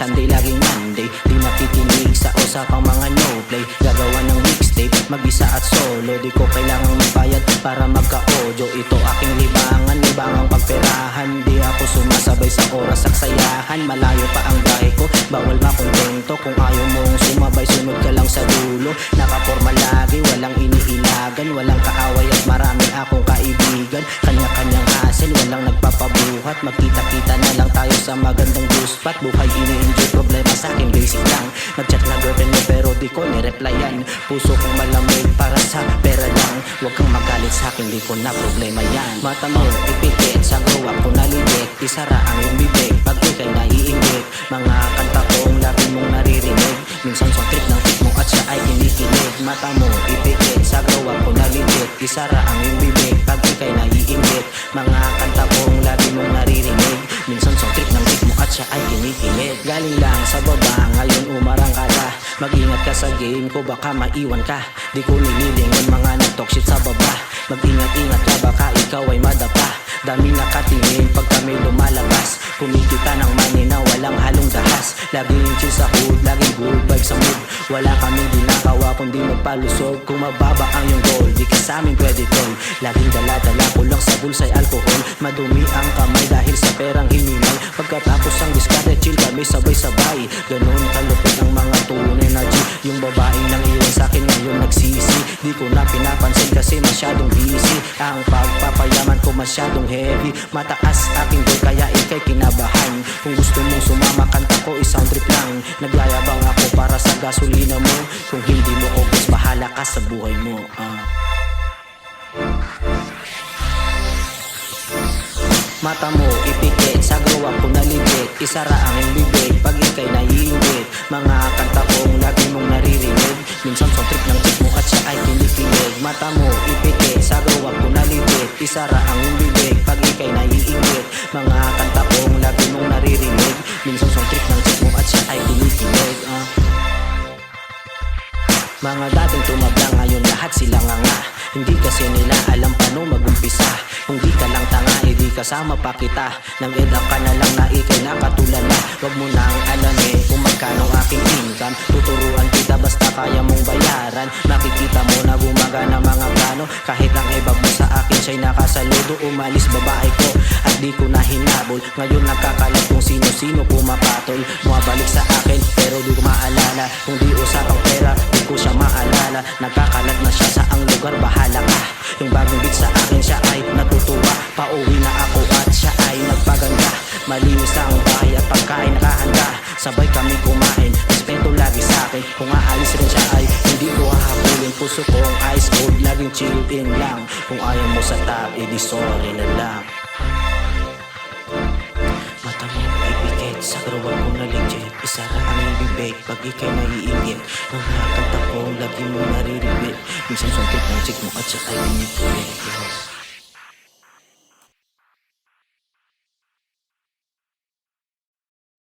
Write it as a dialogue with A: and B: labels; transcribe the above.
A: Sunday, laging Monday. Di nakikinig sa usapang mga no play. Gagawa ng mixtape, mag-isa at solo. Di ko kailangang magbayad para magka-audio. Ito aking libangan, libangang pagperahan. Di ako sumasabay sa oras at sayahan. Malayo pa ang bahay ko, bawal makontento. Kung ayaw mong sumabay, sunod ka lang sa dulo. Nakaporma lagi, walang iniilagan. Walang kaaway at marami akong kaibigan. Kanya-kanyang hassle, walang nagpapabuhat. Magkita-kita na lang tayo sa magandang juice spot. Buhay ini-enjoy, problema sa akin basic lang. Nag-chat na girlfriend mo pero di ko nireplyan. Puso kong malamig para sa pera lang. Huwag kang magalit sa akin, di ko na problema yan. Mata mo ipikit, sa gawa ko naligit. Isara ang iyong bibig pag ikay naiinggit. Mga kanta kong lagi mong naririnig. Minsan sa trip ng tip mo at siya ay kinikilig. Mata mo ipikit, sa gawa ko naligit. Isara ang iyong bibig pag ikay naiinggit. Mga kanta kong lagi mong naririnig. Minsan sa trip ng tip mo at siya ay kinikilig. Galing lang sa baba, ngayon umarang ka na. Mag-ingat ka sa game ko, baka maiwan ka. Di ko nililingon mga nag-talk shit sa baba. Mag-ingat-ingat ka, baka ikaw ay madapa. Dami nakatingin pag kami lumalabas. Kumikita ng money na walang halong dahas. Laging chill sa hood, laging good vibes sa mood. Wala kaming ginagawa kundi magpalusog. Kung mababa ang iyong goal, di ka sa amin pwede tol. Laging dala-dala ko lang sa bulsay alcohol. Madumi ang kamay dahil sa perang hinimay. Pagkatapos ang discard, chill kami sabay-sabay. Ganun kalupit ang mga tunay na G. Yung babaeng nang iwan sa'kin ngayon nagsisi. Di ko na pinapansin kasi masyadong busy. Ang pagpapayaman ko masyadong heavy. Mataas aking goal kaya ikay kinabahan. Kung gusto mong sumama, kanta ko isang trip lang. Nagyayabang ako para sa gasolina mo. Kung hindi mo ko gusto, bahala ka sa buhay mo. Mata mo ipikit, sa gawa ko naligit. Isara ang iyong bibig pag ikay naiinggit. Mga kanta kong lagi mong naririnig. Minsan sa trip ng tip mo at siya ay kinikilig. Mata mo ipikit, sa gawa ko naligit. Isara ang iyong bibig pag ikay naiinggit. Mga kanta kong lagi mong naririnig. Minsan sa trip ng tip mo at siya ay kinikilig. Mga dating tumabla ngayon lahat sila nga. Hindi kasi nila alam paano mag-umpisa. Kung di ka lang tanga, di kasama pa kita. Nang edap ka na lang na ikay nakatulala. Huwag mo nang alamin kung magkano aking income. Tuturuan kita basta kaya mong bayaran. Makikita mo na gumagana mga plano. Kahit ang ibag mo sa akin siya'y nakasaludo. Umalis babae ko at di ko na hinabol. Ngayon nakakalat kung sino-sino pumapatol. Bumabalik sa akin pero di ko maalala. Kung di usapang pera, di ko siya maalala. Nagkakalat na siya sa ang lugar, bahala ka. Yung bagong beat sa akin siya ay natutuwa. Pauwi na ako at siya ay nagpaganda. Malinis ang bahay at pagkain nakahanda. Sabay kami kumain, respeto lagi sa akin. Kung aalis rin siya ay hindi ko hahabulin. Puso ko ang ice cold, laging chill in lang. Kung ayaw mo sa top, edi sorry na lang. Mata mo ipikit, sa karawang ko na legit. Isara ang iyong bibig pag ikay naiinggit. Mga kanta ko lagi mo naririnig. Minsan suntok ng chick mo at siya ay binipilig.